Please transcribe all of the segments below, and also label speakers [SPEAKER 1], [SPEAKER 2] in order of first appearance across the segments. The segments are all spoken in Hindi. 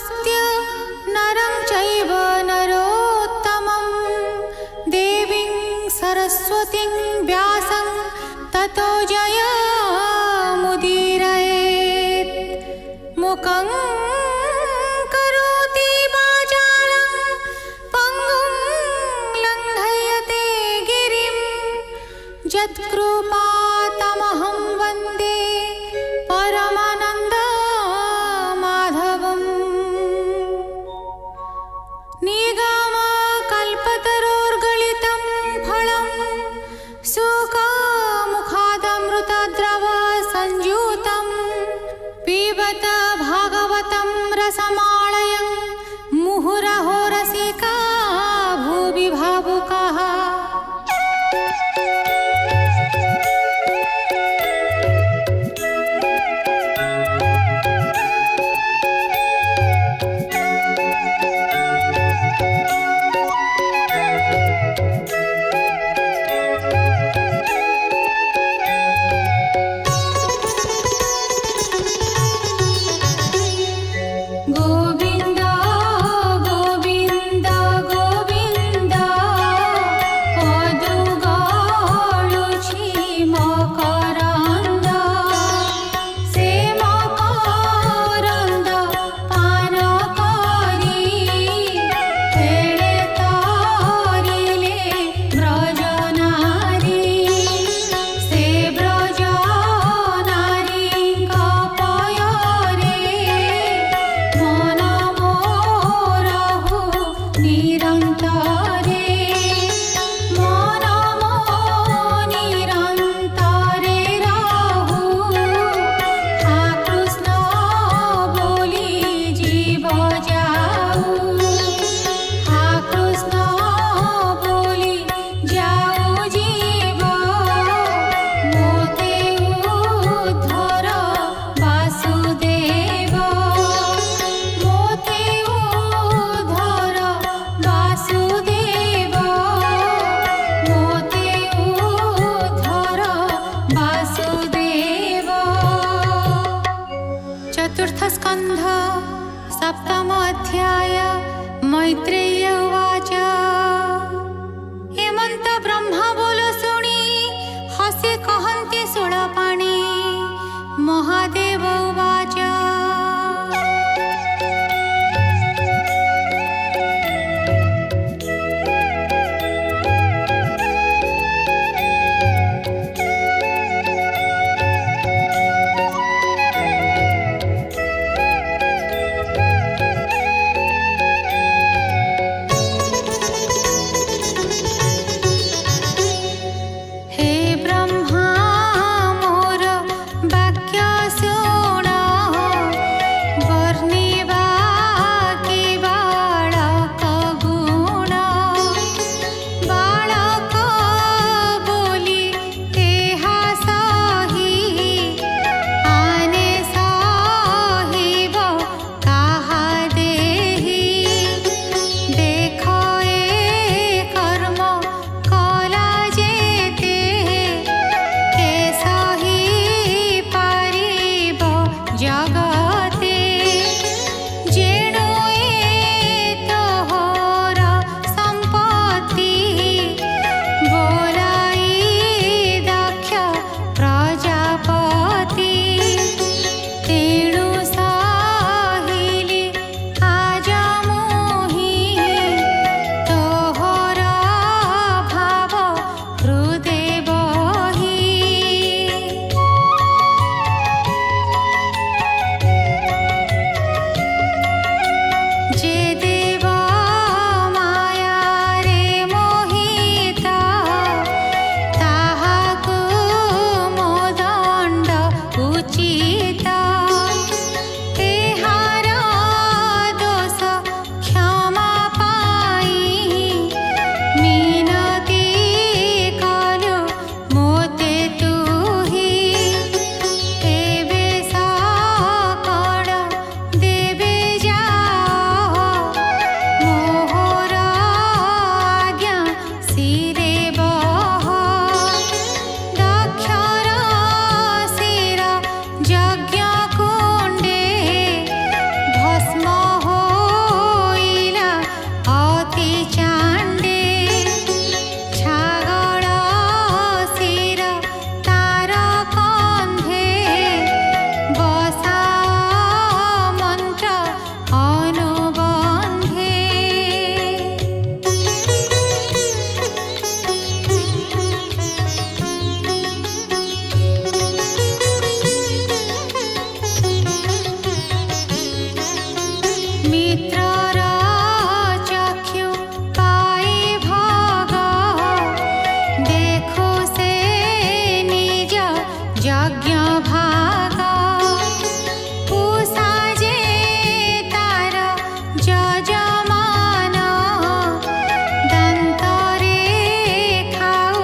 [SPEAKER 1] नमस्कृत्य नरं चैव नरोत्तमं देवीं सरस्वतीं व्यासं ततो जयमुदीरयेत्। मुखं करोति वाचालं पङ्गुं लङ्घयते गिरिं यत्कृपातमहं वन्दे परमानन्दमाधवम्। निगमकल्पतरोर्गलितं फलं सुखमुखादमृतद्रव संयुतं पिबत भागवतं रसमालयं मुहुरहो रसिका भुवि भावुकाः। गोविन्द गोविन्द गोविन्द पदुगाळुछि मकरन्द से मकरन्द पान करि फेळे तारिले ब्रजनारी से ब्रजनारीଙ୍କ पୟରେ मन मोरहु निरन्तरे मन निरन्तरे रहु हा कृष्ण बोली जीव जाऊ हा कृष्ण बोली जाऊ जीव मोते उद्धर वासुदेव मोते उद्धर वासुदेव मोते उद्धर वासुदेव। चतुर्थ स्कन्ध सप्तम अध्याय मैत्रेय उवाच। हेमंत ब्रह्मा बोल शुणी हसे कहन्ति शूलपाणि महादेव उवाच। हे ब्रह्मा मोर वाक्य मित्रर चक्षु पाई भग देखो से निज यज्ञ भाग पूषा जे तार यजमान दंतरे खाओ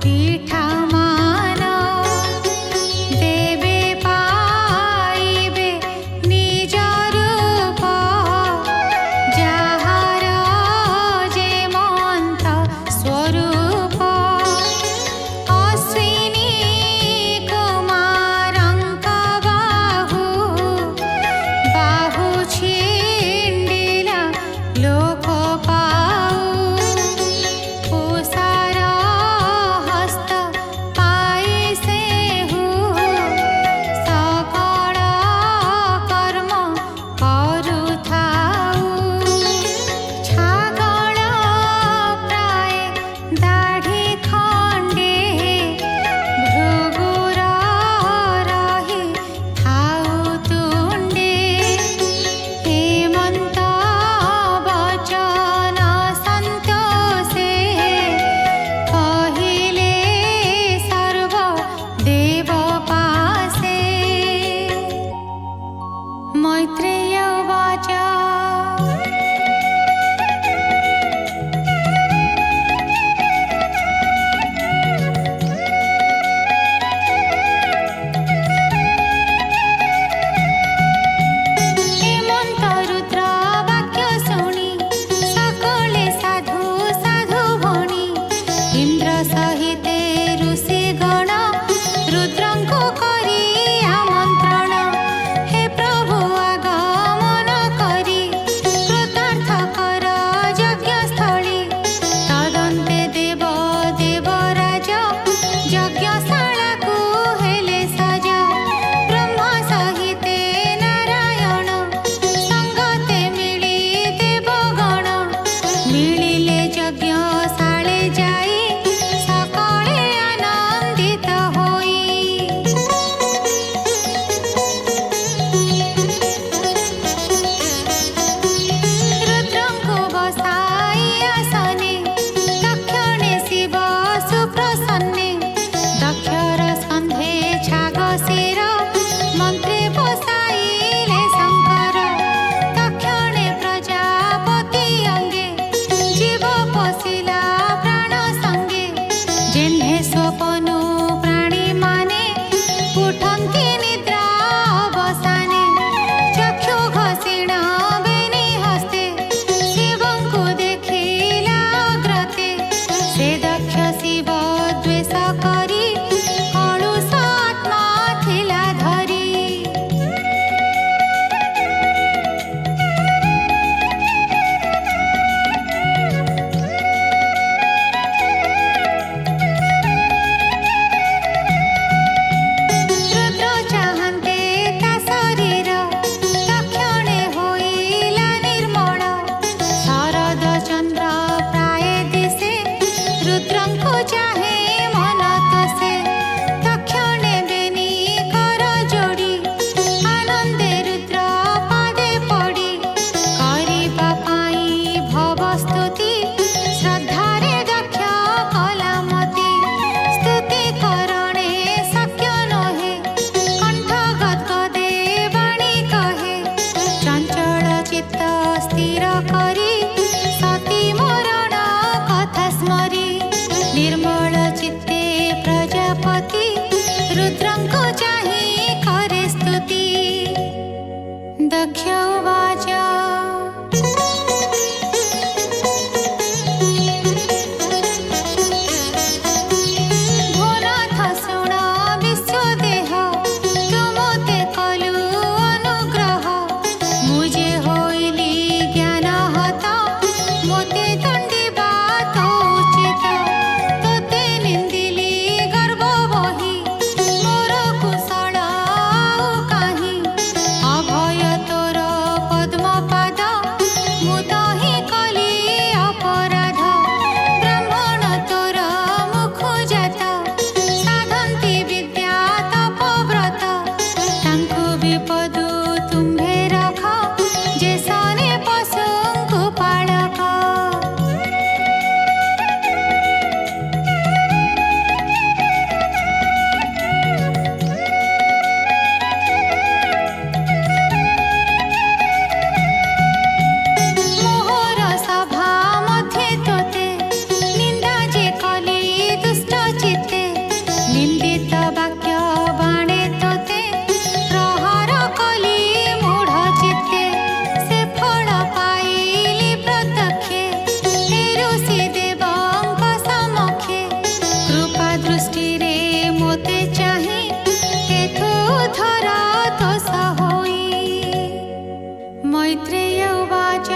[SPEAKER 1] पीठा मान देवे पाइबे निज रूप जाहार जे मन्त स्वरूप अश्विनी कुमारंक बाहु बाहु छिंडिला लोक पाऊ पूषार हस्त पाई सेहु सकल कर्म करुथाऊ छागल प्राय दाढ़ी खंडे भृगुर रही थाऊ तुंडे हेमंत वचन संतोषे कहिले सर्व देव पासे मैत्रेय उवाच हेमंत रुद्र वाक्य शुणी सकले साधु साधु भणी इंद्र सहिते ऋषि गण रुद्रंको करी आमंत्रण हे प्रभु आगमन करी कृतार्थ कर यज्ञ स्थली तदन्ते देव देवराज यज्ञशाला को हेले सजा ब्रह्मा सहिते नारायण संगते मिली देवगण मिलिले यज्ञशाले जाई सकले आनंदित होई रुद्रंको बसाई आसने दक्षिणे शिव सुप्रसन्ने दक्षर स्कंधे छाग शिर मंत्रे बसाइले शंकर दक्षिणे प्रजापति अंगे जीव पशिला प्राण संगे जेन्हे स्वपनु प्राणी माने उठंती निद्रा अवसाने चक्षु घसीण बेनी हस्ते शिवंकु देखिला अग्रते से दक्ष शिव द्वेष करी कलुष आत्मा थिला धरी रुद्र चाहन्ते ता शरीर दक्षिणे होइला निर्मल शरद चंद्र प्राय दिशे रुद्रंको चाहे मन तसे दक्षिणे बेनी कर जोड़ी आनंदे रुद्र पादे पड़ी करिबा पाई भव स्तुति श्रद्धारे दक्ष कलामती स्तुति करणे शक्य नहे कंठ गदगदे वाणी कहे चंचल चित्त स्थिर करी सती मरण कथा स्मरी निर्मल चित्ते प्रजापति रुद्रंको चाहि करे स्तुति दक्ष उवाच भूनाथ शुण विश्वदेह तुमते कलु अनुग्रह मुझे होइली ज्ञान हत मोते दंडिबा तो उचित तोते निंदिली गर्व बही मोर कुशल आउ काहि अभय तोर मैत्रेय उवाच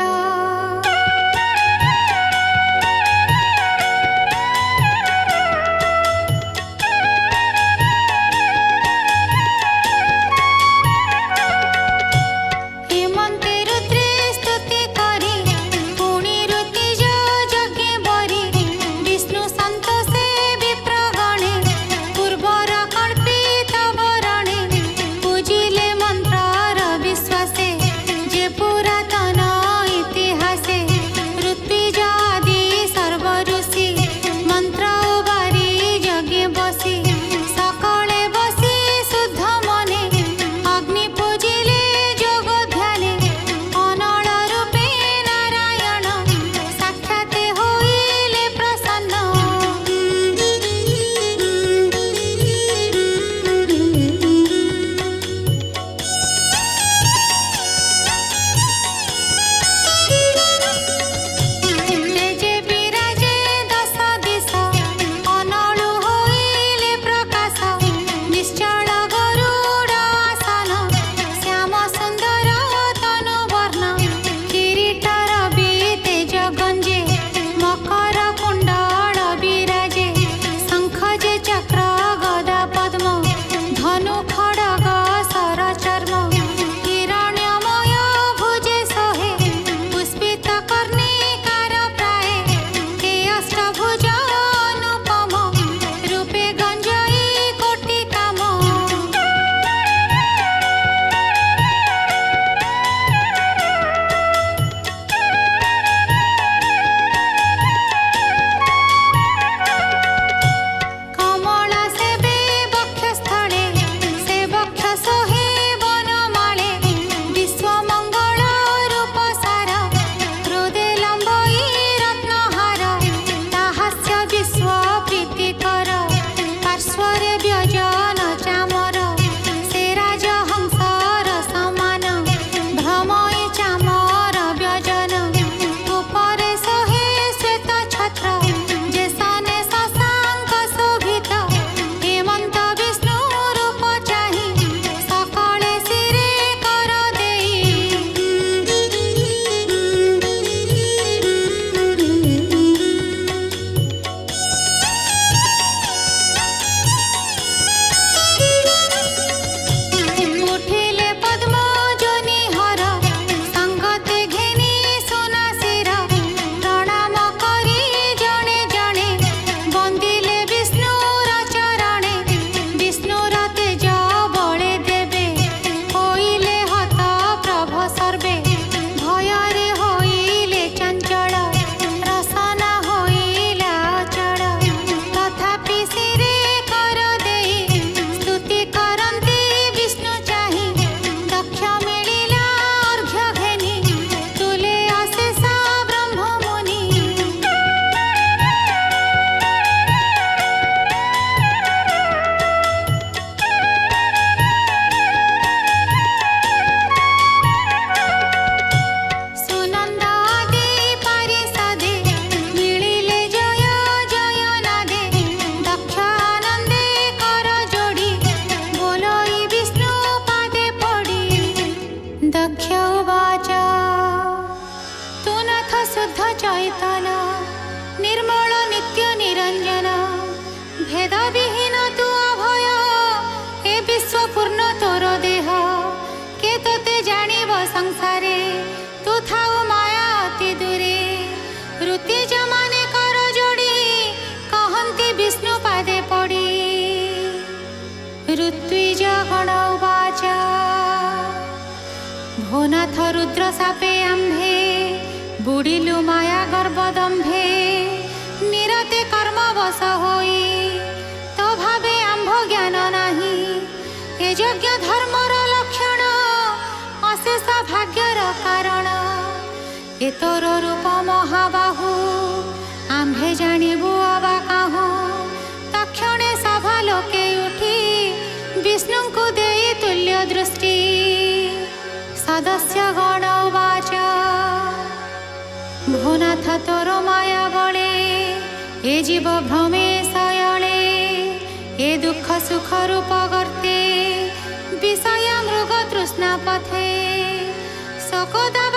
[SPEAKER 1] संसारे तू थाऊ माया अति दूरे ऋति जमाने कर जोड़ी कहंती विष्णु पादे पड़ी ऋत्विज गण उवाच भोनाथ रुद्र सापे आम्भे बुड़िलु माया गर्भदम्भे निरते कर्म बस होई तो भावे आंभ ज्ञान नाही ए यज्ञ धर्मर लक्षण अशेष भाग्यर कारण ए तोर रूप महाबाहु आंभे जानिबु अबा काहू तक्षणे सभा लोके उठी विष्णु को देई तुल्य दृष्टि सदस्य गण उवाच भोनाथ तोर माया बळे ए जीव भ्रमे शयणे ए दुख सुख रूप गर्ते विषय मृग तृष्णा पथे सकदा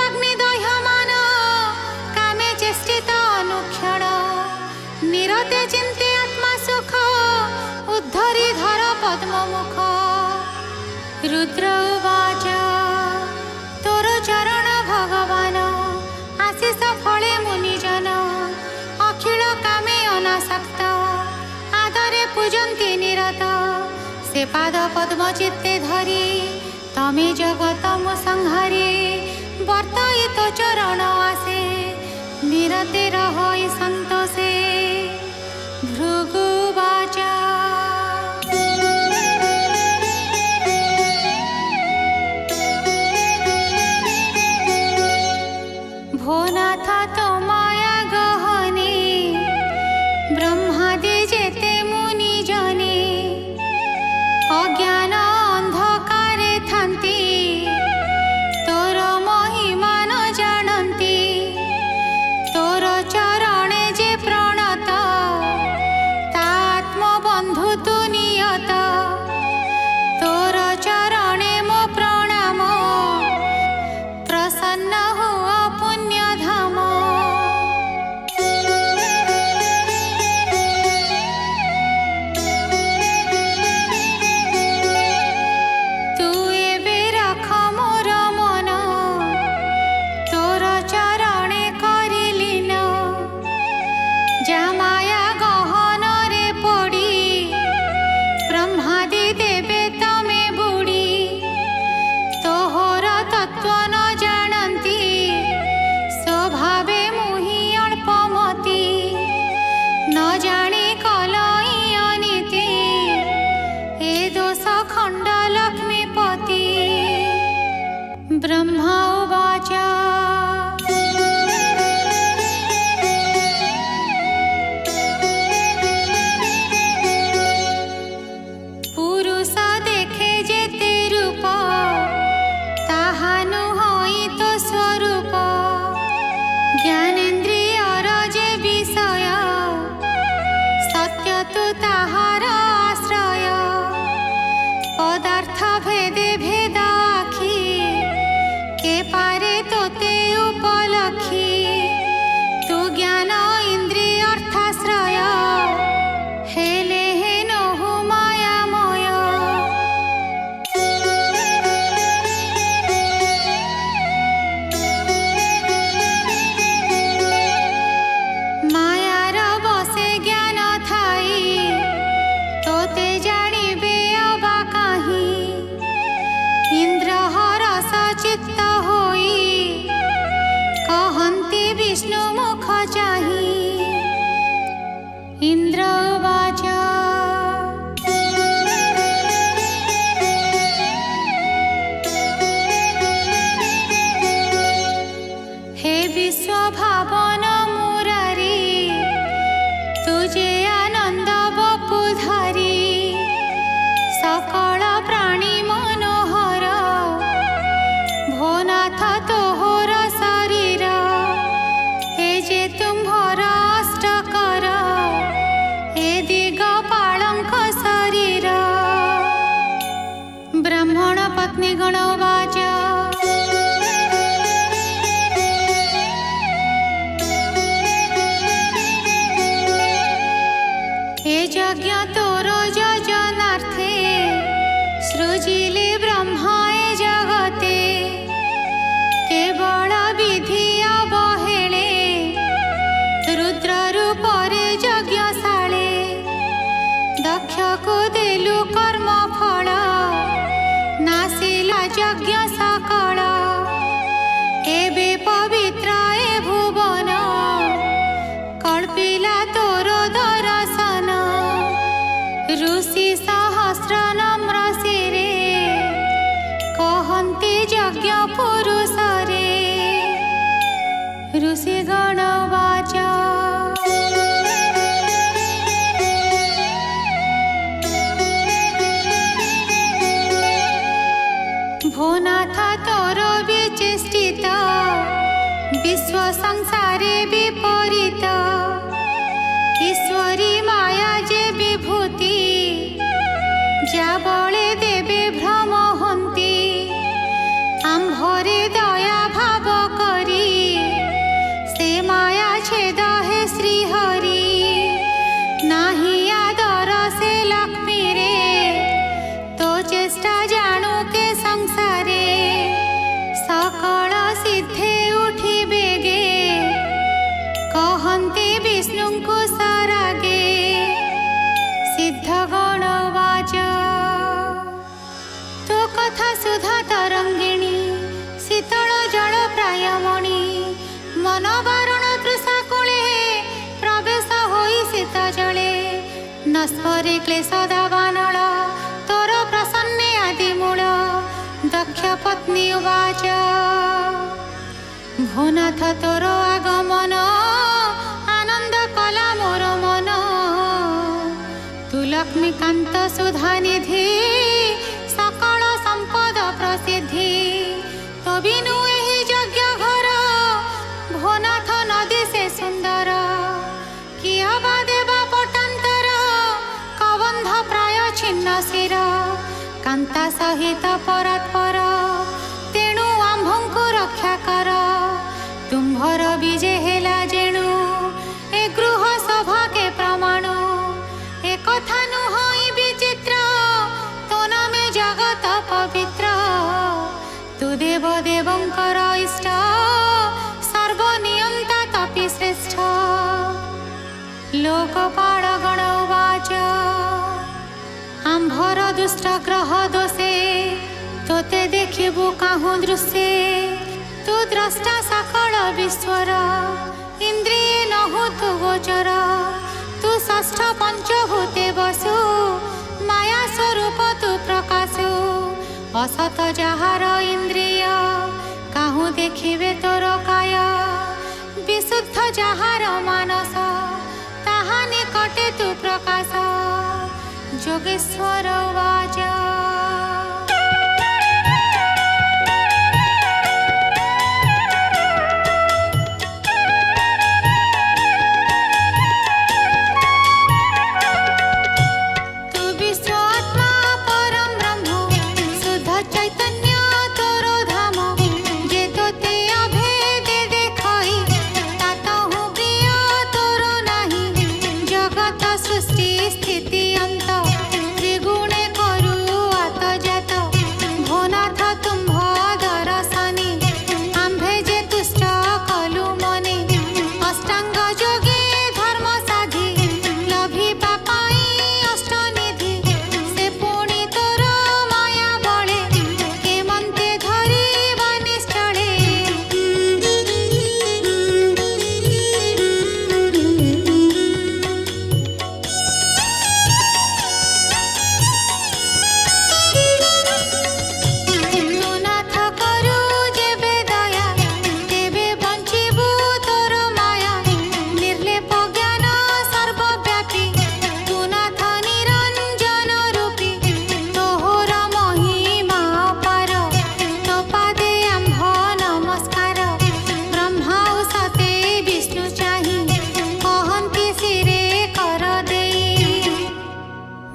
[SPEAKER 1] पाद पद्म चित्ते धरी तमे जगत मो संहारे वर्तयित चरण आसे निरते रहि संतोषे भृगुवाचा भो नाथ तमाया गहने ब्रह्मादि जेते मुनि जने अज्ञान अंधकारे थांती तोर महिमा न जानती तोर चरणे जे प्रणत तात्म बंधु तु नियत तोर चरणे मो प्रणाम प्रसन्न हुआ पुण्य धाम तू एबे रख मोर मन तोर चरणे करिलीन जा माया गहन रे पड़ी ब्रह्मादि देवे तमे बुड़ी तोहर तत्व न जानती स्वभावे मुहि अल्पमती न जानी कलई अनीति ए दोष खंड लक्ष्मीपति ब्रह्मा उवाच पुरुष देखे जेते रूप ताहानु होई तो स्वरूप ज्ञानेन्द्रियर जे विषय सत्य तु ताहार आश्रय पदार्थ भेदे भेद आखि के पारे तोते उपलक्षी तू ज्ञान इंद्रिय अर्थाश्रय हेले हे नहु मायामय मायार बसे ज्ञान थाई तोते जानिबे अबा काहि इंद्र हरस चित्त होई कहन्ति विष्णु मुख चाहि इंद्र उवाच हे विश्व भावन मुरारी तुझे आनंद बपुधारी सकल प्राणी मनोहर भोनाथ तोहर शरीर हे जे तुम्भर अष्टकर हे दिग पालंक शरीर ब्राह्मण पत्नी गण उवाच हे यज्ञ तोर योजनार्थे सृजिले ब्रह्माए जगते केवल विधि अवहेले रुद्र रूपरे यज्ञशाले दक्ष को देलु कर्म फल नासिला यज्ञ सकल एबे पवित्र ए भुवन कल्पिला तोर दर्शन ऋषि सहस्र नम्र शिरे कहन्ति यज्ञ पुरुषरे ऋषि गण उवाच भोनाथ तोर विचेष्टित विश्व संसारे विपरीत ईश्वरी माया जे विभूति जा बळे देवे भ्रम हन्ति आम्भरे दया भाव करी से माया छेद हे श्रीहरि नाही आदर से लक्ष्मी रे तो चेष्टा जानू के संसारे सकल सिद्धे उठी बेगे कहन्ति विष्णु को सरागे सिद्ध स्फरे क्लेश दावानळ तोर प्रसन्ने आदिमूळ दक्ष पत्नी उवाच भूनाथ तोर आगमन आनंद कला मोर मन तू लक्ष्मीकांत सुधानिधि सकल संपद प्रसिद्धि तो बिनु एहि यज्ञ घर भूनाथ नदी से सुंदर किया बा देवा पटांतर कबंध प्राय छिन्न शिर कांता सहित परात्पर तेणु आंभंकु रक्षा कर तुम्भर विजय हेला जेणु ए गृह सभा के प्रमाणु ए कथा नुहई विचित्र तो नामे जगत पवित्र तु देव देवंकर इष्ट सर्वनियंता तपि श्रेष्ठ लोकपाल गण उवाच आंभर दुष्ट ग्रह दोषे तोते देखिबु काहु दृश्ये तू द्रष्टा सकल विश्वर इंद्रिये नहु तु गोचर तू षष्ठ पंचभूते बसु माया स्वरूप तू प्रकाशु असत जाहार इंद्रिय काहु देखिबे तोर काय विशुद्ध जाहार मानस ताहा निकटे तू प्रकाश जोगेश्वर उवाच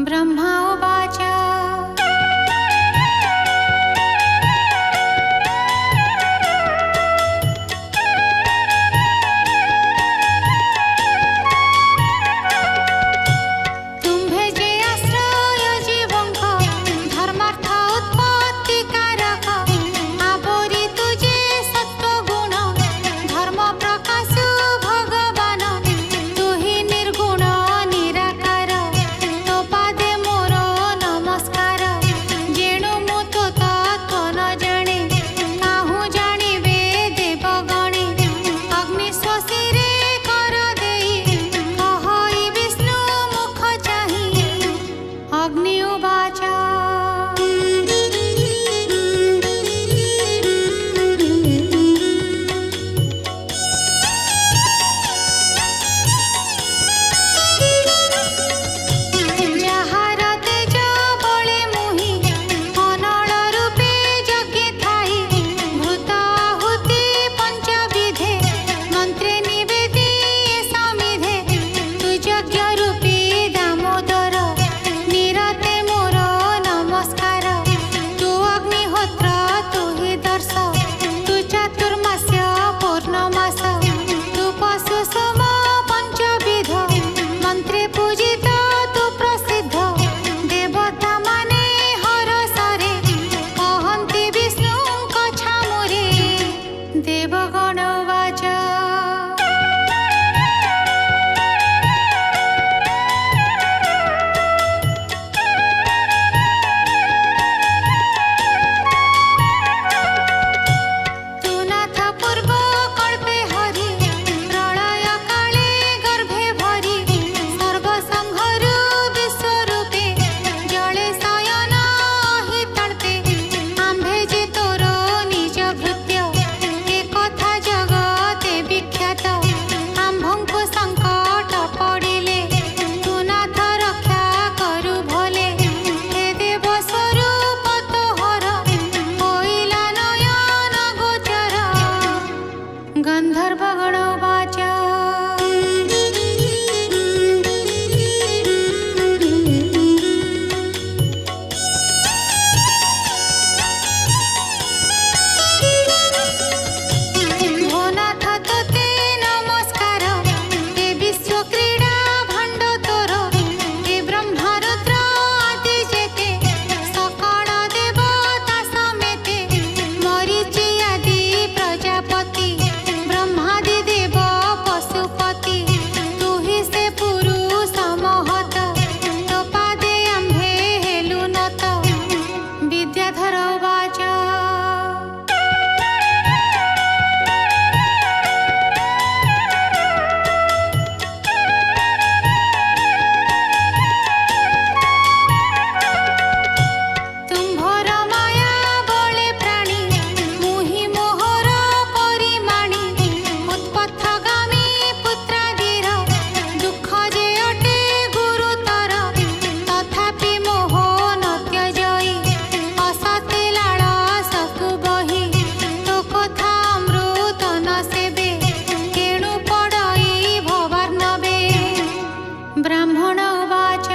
[SPEAKER 1] ब्रह्मा उवाच तुम्भे जे आश्रय जीवंक धर्मार्थ उत्पत्ति कारक आवरी तुझे सत्व गुण धर्म प्रकाश भगवान तू ही निर्गुण निराकार तो पादे मोर नमस्कार जेणु मु तो तत्व न जाने काहू जानिबे देवगणे अग्नि स्वशिरे कर देई कहई विष्णु मुख चाहि अग्नि उवाच ଯାହାର ତେଜ ବଳେ ମୁହିଁ ଅନଳ ରୂପେ ଯଜ୍ଞେ ଥାଇ ଭୂତ ଆହୁତି ପଞ୍ଚବିଧେ ମନ୍ତ୍ରେ ନିବେଦି ସମିଧେ ତୁ ଯଜ୍ଞ ରୂପୀ ଦାମୋଦର ନିରତେ ମୋର ନମସ୍କାର ତୁ ଅଗ୍ନିହୋତ୍ର ତୁ ହି ଦର୍ଶ ତୁ ଚାତୁର୍ମାସ୍ୟ ପୂର୍ଣ୍ଣମାସ ତୁ ପଶୁ ସୋମ ପଞ୍ଚବିଧ ମନ୍ତ୍ରେ ପୂଜିତ ତୁ ପ୍ରସିଦ୍ଧ ଦେବତା ମାନେ ହରସରେ କହନ୍ତି ବିଷ୍ଣୁଙ୍କ ଛାମୁରେ ଦେବଗଣ ଉବାଚ तू नाथ पूर्व कल्पे हरि प्रलय काले गर्भे भरि सर्वसंहरु गन्धर्वगण उवाच ब्राह्मण उवाच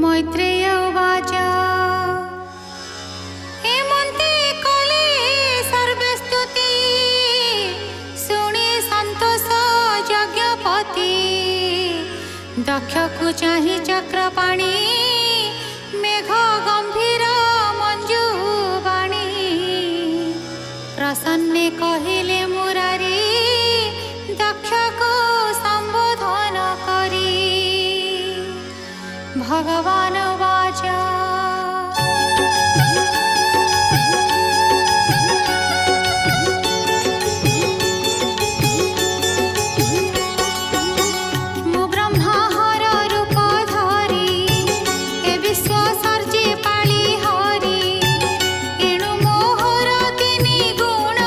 [SPEAKER 1] मैत्रेय उवाच हेमन्ते कले सर्वे स्तुति शुणी सन्तोष यज्ञपति दक्षको चाहि चक्रपाणि मेघ गम्भीर मञ्जुवाणी प्रसन्ने कहिले मुरारी दक्षको सम्बोधन करी भगवान उवाच मु ब्रह्माहर रूप धरी ए विश्व सर्जे पाळी हरि एणु मोहर तिनि गुण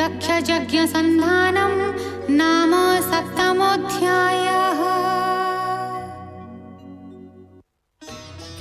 [SPEAKER 1] दक्षयज्ञसन्धानं नाम सप्तमोऽध्यायः।